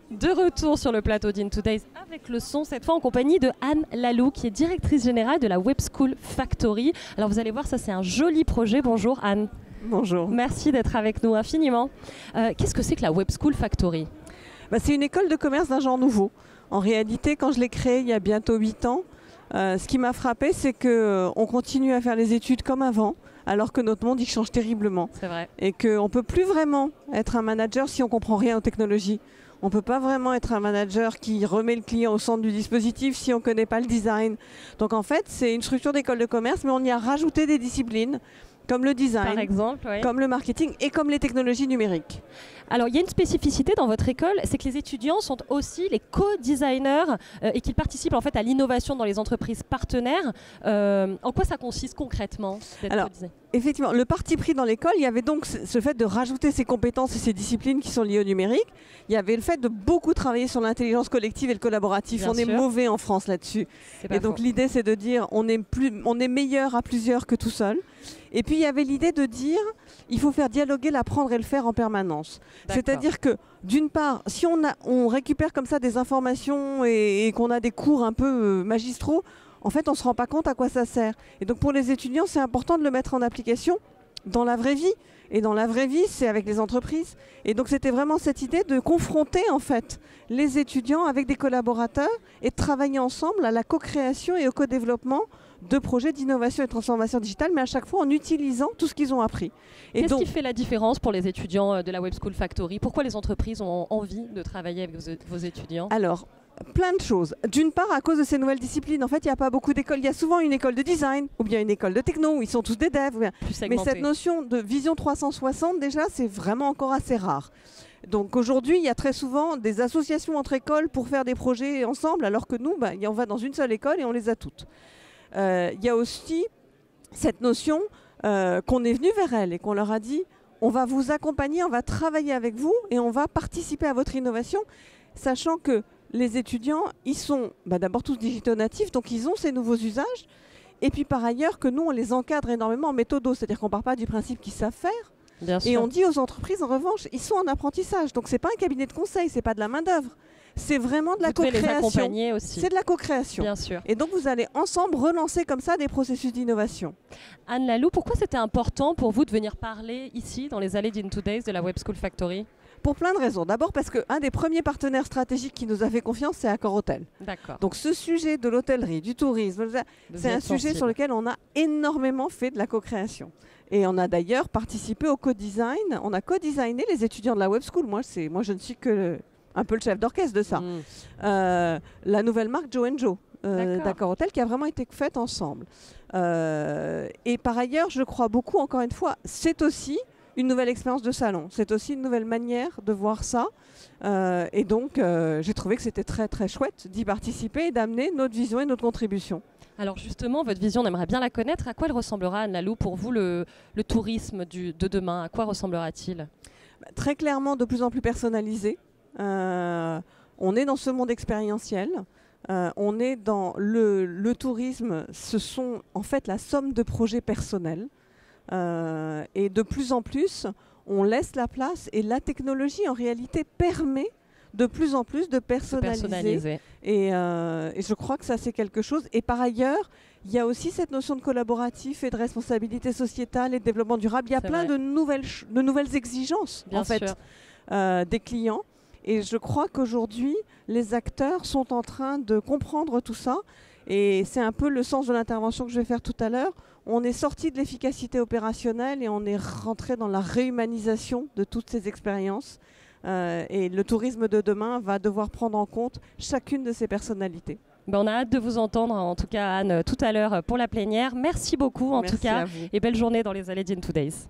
De retour sur le plateau d'In2Days avec le son, cette fois en compagnie de Anne Lalou, qui est directrice générale de la Web School Factory. Alors vous allez voir, ça c'est un joli projet. Bonjour Anne. Bonjour. Merci d'être avec nous infiniment. Qu'est-ce que c'est que la Web School Factory? C'est une école de commerce d'un genre nouveau. En réalité, quand je l'ai créée il y a bientôt 8 ans, ce qui m'a frappé, c'est qu'on continue à faire les études comme avant, alors que notre monde il change terriblement. C'est vrai. Et qu'on ne peut plus vraiment être un manager si on ne comprend rien aux technologies. On ne peut pas vraiment être un manager qui remet le client au centre du dispositif si on ne connaît pas le design. Donc en fait, c'est une structure d'école de commerce, mais on y a rajouté des disciplines comme le design, Par exemple, oui. comme le marketing et comme les technologies numériques. Alors, il y a une spécificité dans votre école, c'est que les étudiants sont aussi les co-designers et qu'ils participent en fait à l'innovation dans les entreprises partenaires. En quoi ça consiste concrètement d'être co-designer ? Effectivement, le parti pris dans l'école, il y avait donc ce fait de rajouter ces compétences et ces disciplines qui sont liées au numérique. Il y avait le fait de beaucoup travailler sur l'intelligence collective et le collaboratif. Bien on est sûr. mauvais en France là-dessus. Et donc l'idée, c'est de dire on est meilleur à plusieurs que tout seul. Et puis il y avait l'idée de dire il faut faire dialoguer l'apprendre et le faire en permanence. C'est-à-dire que d'une part, si on récupère comme ça des informations et qu'on a des cours un peu magistraux, en fait on ne se rend pas compte à quoi ça sert. Et donc pour les étudiants, c'est important de le mettre en application dans la vraie vie. Et dans la vraie vie, c'est avec les entreprises. Et donc c'était vraiment cette idée de confronter en fait les étudiants avec des collaborateurs et de travailler ensemble à la co-création et au co-développement de projets d'innovation et de transformation digitale, mais à chaque fois en utilisant tout ce qu'ils ont appris. Qu'est-ce qui fait la différence pour les étudiants de la Web School Factory? Pourquoi les entreprises ont envie de travailler avec vos étudiants? Alors, plein de choses. D'une part, à cause de ces nouvelles disciplines, en fait, il n'y a pas beaucoup d'écoles. Il y a souvent une école de design ou bien une école de techno où ils sont tous des devs. Mais cette notion de vision 360, déjà, c'est vraiment encore assez rare. Donc aujourd'hui, il y a très souvent des associations entre écoles pour faire des projets ensemble, alors que nous, on va dans une seule école et on les a toutes. Il y a aussi cette notion qu'on est venu vers elles et qu'on leur a dit on va vous accompagner, on va travailler avec vous et on va participer à votre innovation, sachant que les étudiants, ils sont d'abord tous digitaux natifs, donc ils ont ces nouveaux usages. Et puis par ailleurs, que nous, on les encadre énormément en méthodo, c'est-à-dire qu'on ne part pas du principe qu'ils savent faire. Bien sûr. Et on dit aux entreprises, en revanche, ils sont en apprentissage. Donc ce n'est pas un cabinet de conseil, ce n'est pas de la main-d'œuvre. C'est vraiment de la co-création. C'est de la co-création. Bien sûr. Et donc vous allez ensemble relancer comme ça des processus d'innovation. Anne Lalou, pourquoi c'était important pour vous de venir parler ici, dans les allées d'In2Days de la Web School Factory? Pour plein de raisons. D'abord parce qu'un des premiers partenaires stratégiques qui nous a fait confiance, c'est Accor Hôtel. D'accord. Donc ce sujet de l'hôtellerie, du tourisme, c'est un sujet sur lequel on a énormément fait de la co-création. Et on a d'ailleurs participé au co-design. On a co-designé les étudiants de la Web School. Moi je ne suis que un peu le chef d'orchestre de ça. La nouvelle marque Joe & Joe d'Accor Hôtel qui a vraiment été faite ensemble. Et par ailleurs, je crois beaucoup, encore une fois, c'est aussi une nouvelle expérience de salon. C'est aussi une nouvelle manière de voir ça. Et donc, j'ai trouvé que c'était très très chouette d'y participer et d'amener notre vision et notre contribution. Alors justement, votre vision, on aimerait bien la connaître. À quoi elle ressemblera, Anne Lalou, pour vous, le tourisme de demain? À quoi ressemblera-t-il? Très clairement, de plus en plus personnalisé. On est dans ce monde expérientiel. On est dans le tourisme. Ce sont en fait la somme de projets personnels. Et de plus en plus, on laisse la place et la technologie, en réalité, permet de plus en plus de personnaliser. Et je crois que ça, c'est quelque chose. Et par ailleurs, il y a aussi cette notion de collaboratif et de responsabilité sociétale et de développement durable. Il y a plein de nouvelles exigences, en fait, des clients. Et je crois qu'aujourd'hui, les acteurs sont en train de comprendre tout ça. Et c'est un peu le sens de l'intervention que je vais faire tout à l'heure. On est sorti de l'efficacité opérationnelle et on est rentré dans la réhumanisation de toutes ces expériences. Et le tourisme de demain va devoir prendre en compte chacune de ces personnalités. On a hâte de vous entendre, en tout cas Anne, tout à l'heure pour la plénière. Merci beaucoup en tout cas et belle journée dans les allées d'In2Days.